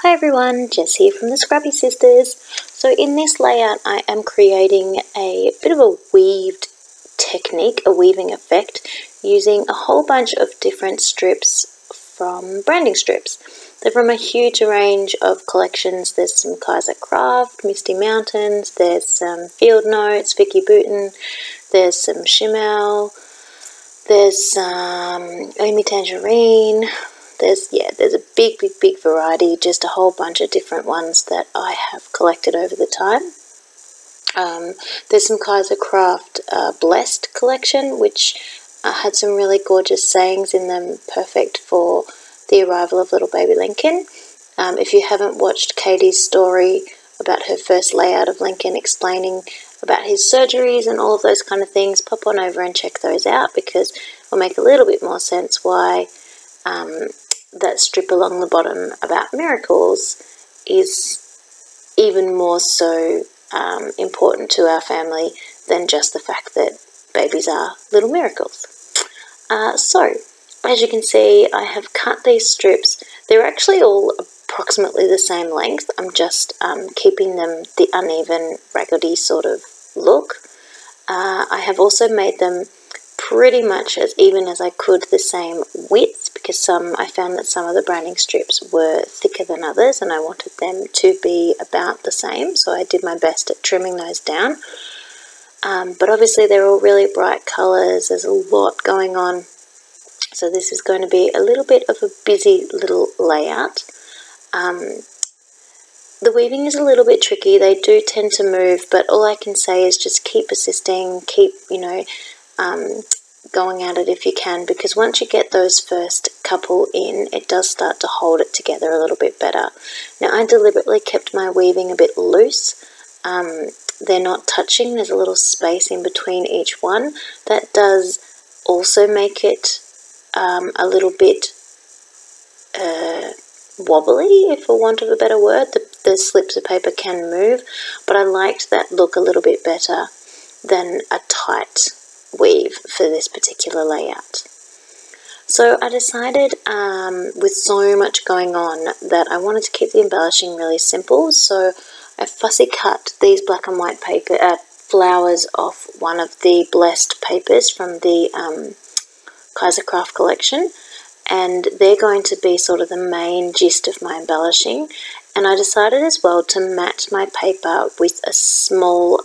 Hi everyone, Jess here from the Scrubby Sisters. So in this layout I am creating a bit of a weaved technique, a weaving effect, using a whole bunch of different strips from branding strips. They're from a huge range of collections. There's some Kaisercraft, Misty Mountains, there's some Field Notes, Vicky Bouton, there's some Shimmel, there's some Amy Tangerine. There's a big variety, just a whole bunch of different ones that I have collected over the time. There's some Kaisercraft Blessed collection, which had some really gorgeous sayings in them, perfect for the arrival of little baby Lincoln. If you haven't watched Katie's story about her first layout of Lincoln, explaining about his surgeries and all of those kind of things, pop on over and check those out, because it'll make a little bit more sense why that strip along the bottom about miracles is even more so important to our family than just the fact that babies are little miracles. So, as you can see, I have cut these strips. They're actually all approximately the same length. I'm just keeping them the uneven, raggedy sort of look. I have also made them pretty much as even as I could the same width, because I found that some of the branding strips were thicker than others and I wanted them to be about the same, so I did my best at trimming those down. But obviously they're all really bright colours, there's a lot going on, so this is going to be a little bit of a busy little layout. The weaving is a little bit tricky, they do tend to move, but all I can say is just keep persisting, keep, going at it if you can, because once you get those first couple in, it does start to hold it together a little bit better. Now, I deliberately kept my weaving a bit loose. They're not touching, there's a little space in between each one. That does also make it a little bit wobbly, if for want of a better word. The slips of paper can move, but I liked that look a little bit better than a tight weave for this particular layout. So I decided with so much going on that I wanted to keep the embellishing really simple, so I fussy cut these black and white paper flowers off one of the Blessed papers from the Kaisercraft collection, and they're going to be sort of the main gist of my embellishing. And I decided as well to mat my paper with a small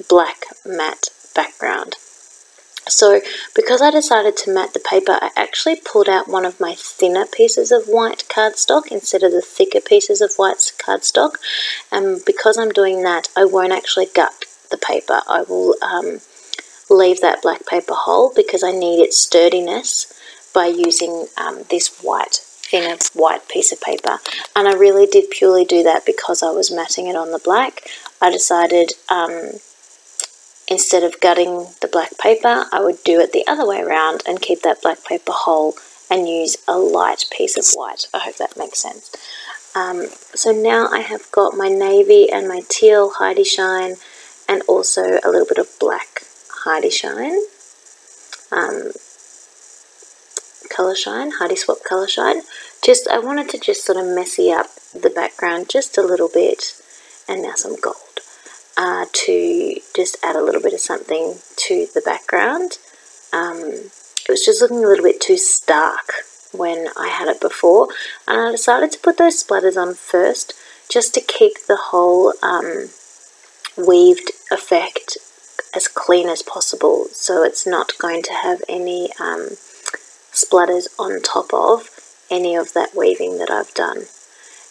black matte background. So because I decided to mat the paper, I actually pulled out one of my thinner pieces of white cardstock instead of the thicker pieces of white cardstock. And because I'm doing that, I won't actually gut the paper. I will leave that black paper whole because I need its sturdiness by using this thinner white piece of paper. And I really did purely do that because I was matting it on the black. I decided instead of gutting the black paper, I would do it the other way around and keep that black paper whole and use a light piece of white. I hope that makes sense. So now I have got my navy and my teal Heidi Shine, and also a little bit of black Heidi Shine, Colour Shine, Heidi Swap Colour Shine. I wanted to just sort of messy up the background just a little bit, and now some gold. To just add a little bit of something to the background. It was just looking a little bit too stark when I had it before, and I decided to put those splatters on first just to keep the whole weaved effect as clean as possible, so it's not going to have any splatters on top of any of that weaving that I've done.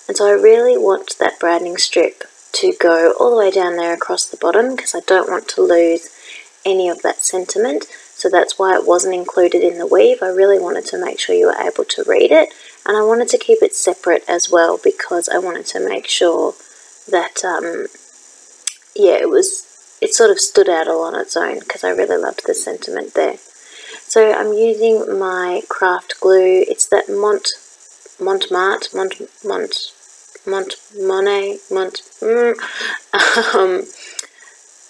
And so I really want that branding strip to go all the way down there across the bottom, because I don't want to lose any of that sentiment. So that's why it wasn't included in the weave. I really wanted to make sure you were able to read it, and I wanted to keep it separate as well, because I wanted to make sure that it sort of stood out all on its own, because I really loved the sentiment there. So I'm using my craft glue. It's that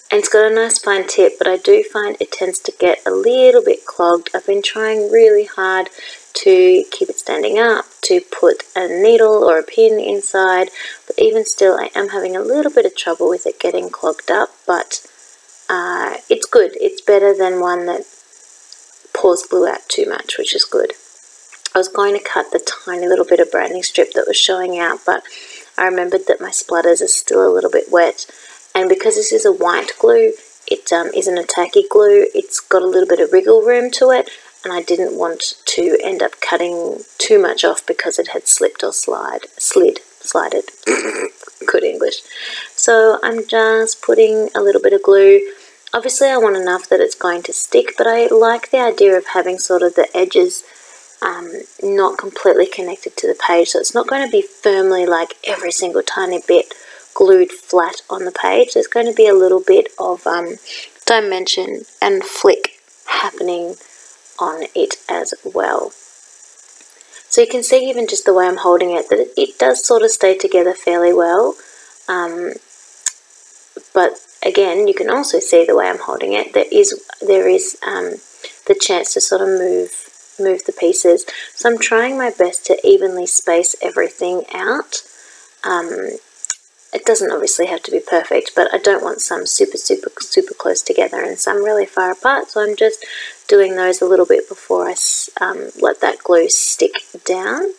And it's got a nice fine tip, but I do find it tends to get a little bit clogged. I've been trying really hard to keep it standing up, to put a needle or a pin inside, but even still I am having a little bit of trouble with it getting clogged up, but it's good. It's better than one that pours glue out too much, which is good. I was going to cut the tiny little bit of branding strip that was showing out, but I remembered that my splatters are still a little bit wet, and because this is a white glue, it isn't a tacky glue, it's got a little bit of wriggle room to it, and I didn't want to end up cutting too much off because it had slipped or slided. Good English. So I'm just putting a little bit of glue. Obviously I want enough that it's going to stick, but I like the idea of having sort of the edges not completely connected to the page, so it's not going to be firmly like every single tiny bit glued flat on the page. There's going to be a little bit of dimension and flick happening on it as well. So you can see even just the way I'm holding it that it does sort of stay together fairly well, but again you can also see the way I'm holding it there is the chance to sort of move the pieces. So I'm trying my best to evenly space everything out. It doesn't obviously have to be perfect, but I don't want some super close together and some really far apart, so I'm just doing those a little bit before I let that glue stick down.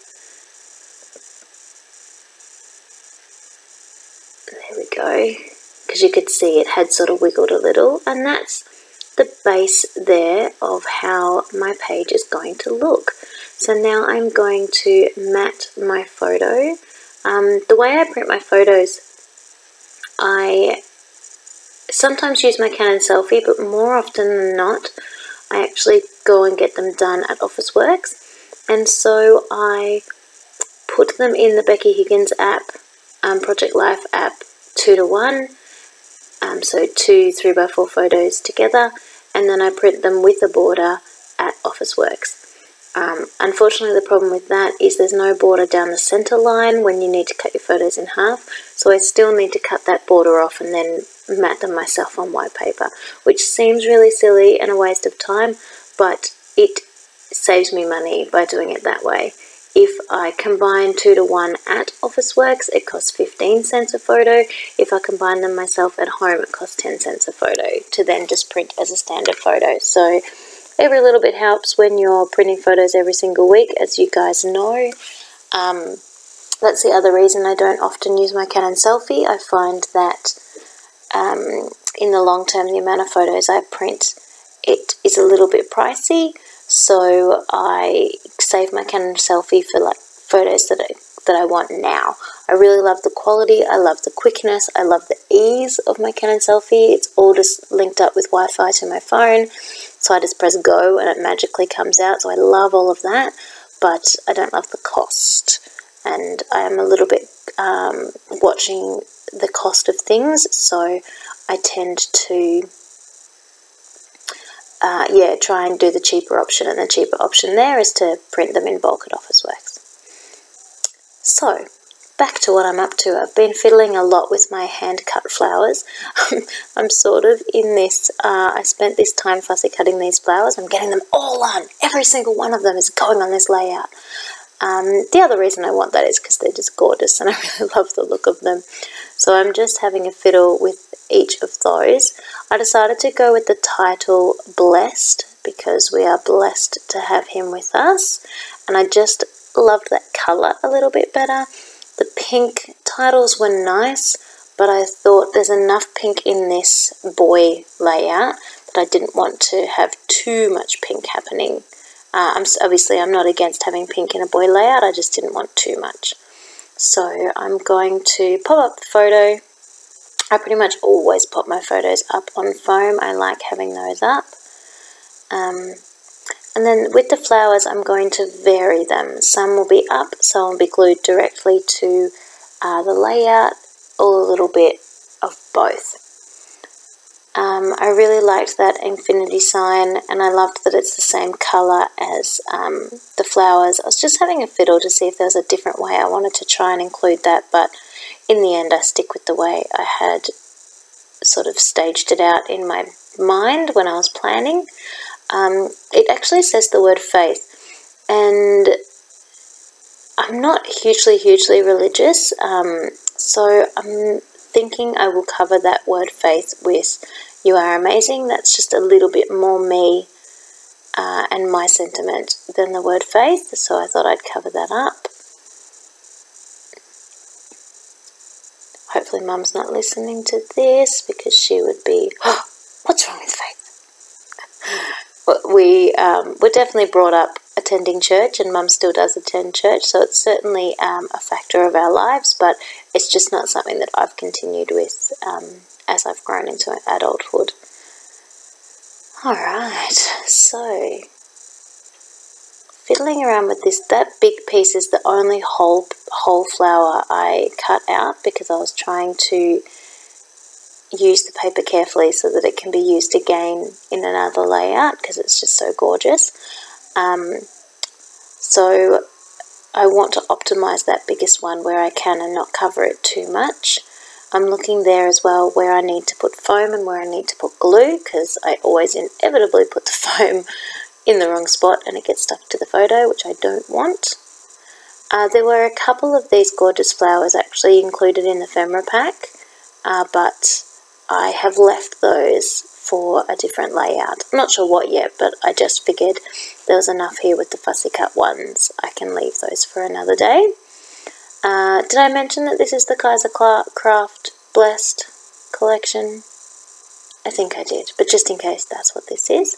There we go, because you could see it had sort of wiggled a little, and that's the base there of how my page is going to look. So now I'm going to mat my photo. The way I print my photos, I sometimes use my Canon Selfie, but more often than not, I actually go and get them done at Officeworks. And so I put them in the Becky Higgins app, Project Life app, 2:1. So 2 3x4 photos together, and then I print them with a border at Officeworks. Unfortunately, the problem with that is there's no border down the center line when you need to cut your photos in half, so I still need to cut that border off and then mat them myself on white paper, which seems really silly and a waste of time, but it saves me money by doing it that way. If I combine 2:1 at Officeworks, it costs 15 cents a photo. If I combine them myself at home, it costs 10 cents a photo to then just print as a standard photo. So every little bit helps when you're printing photos every single week, as you guys know. That's the other reason I don't often use my Canon Selfie. I find that in the long term, the amount of photos I print, it is a little bit pricey. So I save my Canon Selfie for like photos that I want now. I really love the quality, I love the quickness, I love the ease of my Canon Selfie. It's all just linked up with Wi-Fi to my phone, so I just press go and it magically comes out. So I love all of that, but I don't love the cost, and I am a little bit watching the cost of things, so I tend to try and do the cheaper option, and the cheaper option there is to print them in bulk at Officeworks. So, back to what I'm up to. I've been fiddling a lot with my hand-cut flowers. I'm sort of in this, I spent this time fussy cutting these flowers. I'm getting them all on. Every single one of them is going on this layout. The other reason I want that is because they're just gorgeous and I really love the look of them. So I'm just having a fiddle with each of those. I decided to go with the title Blessed because we are blessed to have him with us, and I just loved that colour a little bit better. The pink titles were nice, but I thought there's enough pink in this boy layout that I didn't want to have too much pink happening. Obviously I'm not against having pink in a boy layout, I just didn't want too much. So I'm going to pop up the photo. I pretty much always pop my photos up on foam. I like having those up. And then with the flowers, I'm going to vary them. Some will be up, some will be glued directly to the layout, or a little bit of both. I really liked that infinity sign, and I loved that it's the same colour as the flowers. I was just having a fiddle to see if there was a different way I wanted to try and include that, but in the end I stick with the way I had sort of staged it out in my mind when I was planning. It actually says the word faith, and I'm not hugely religious, so I'm thinking I will cover that word faith with "You are amazing." That's just a little bit more me and my sentiment than the word faith, so I thought I'd cover that up. Hopefully Mum's not listening to this, because she would be, oh, what's wrong with faith? We were definitely brought up attending church, and Mum still does attend church, so it's certainly a factor of our lives, but it's just not something that I've continued with as I've grown into adulthood. Alright, so fiddling around with this, that big piece is the only whole flower I cut out, because I was trying to use the paper carefully so that it can be used again in another layout, because it's just so gorgeous. So I want to optimize that biggest one where I can and not cover it too much. I'm looking there as well where I need to put foam and where I need to put glue, because I always inevitably put the foam in the wrong spot and it gets stuck to the photo, which I don't want. There were a couple of these gorgeous flowers actually included in the ephemera pack, but I have left those for a different layout. I'm not sure what yet, but I just figured there was enough here with the fussy cut ones. I can leave those for another day. Did I mention that this is the Kaisercraft Blessed collection? I think I did, but just in case, that's what this is.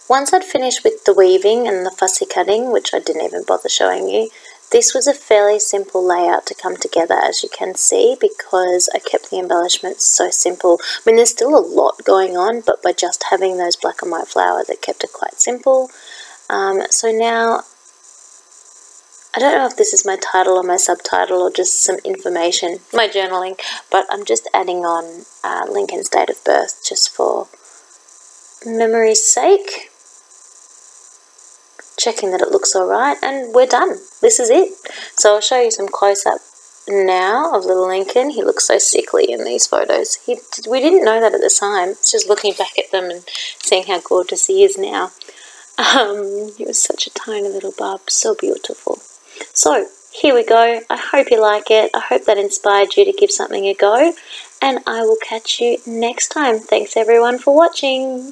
Once I'd finished with the weaving and the fussy cutting, which I didn't even bother showing you, this was a fairly simple layout to come together, as you can see, because I kept the embellishments so simple. I mean, there's still a lot going on, but by just having those black and white flowers, it kept it quite simple. So now, I don't know if this is my title or my subtitle or just some information, my journaling, but I'm just adding on Lincoln's date of birth just for memory's sake. Checking that it looks alright, and we're done. This is it. So I'll show you some close-up now of little Lincoln. He looks so sickly in these photos. We didn't know that at the time. It's just looking back at them and seeing how gorgeous he is now. He was such a tiny little bub, so beautiful. So here we go. I hope you like it. I hope that inspired you to give something a go, and I will catch you next time. Thanks everyone for watching.